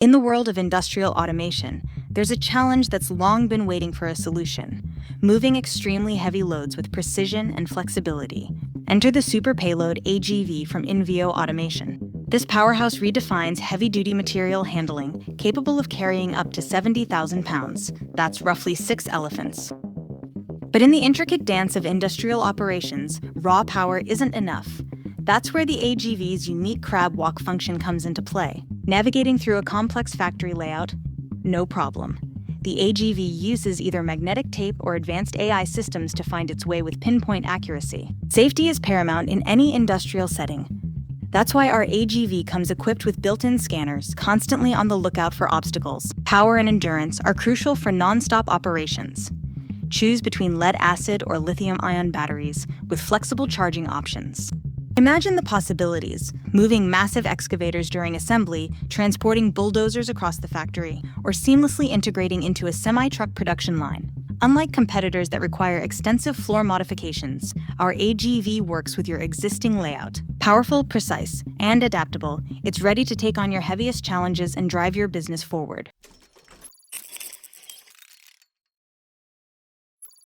In the world of industrial automation, there's a challenge that's long been waiting for a solution: moving extremely heavy loads with precision and flexibility. Enter the Super Payload AGV from InVio Automation. This powerhouse redefines heavy-duty material handling, capable of carrying up to 70,000 pounds. That's roughly 6 elephants. But in the intricate dance of industrial operations, raw power isn't enough. That's where the AGV's unique crab walk function comes into play. Navigating through a complex factory layout? No problem. The AGV uses either magnetic tape or advanced AI systems to find its way with pinpoint accuracy. Safety is paramount in any industrial setting. That's why our AGV comes equipped with built-in scanners, constantly on the lookout for obstacles. Power and endurance are crucial for non-stop operations. Choose between lead-acid or lithium-ion batteries with flexible charging options. Imagine the possibilities: moving massive excavators during assembly, transporting bulldozers across the factory, or seamlessly integrating into a semi-truck production line. Unlike competitors that require extensive floor modifications, our AGV works with your existing layout. Powerful, precise, and adaptable, it's ready to take on your heaviest challenges and drive your business forward.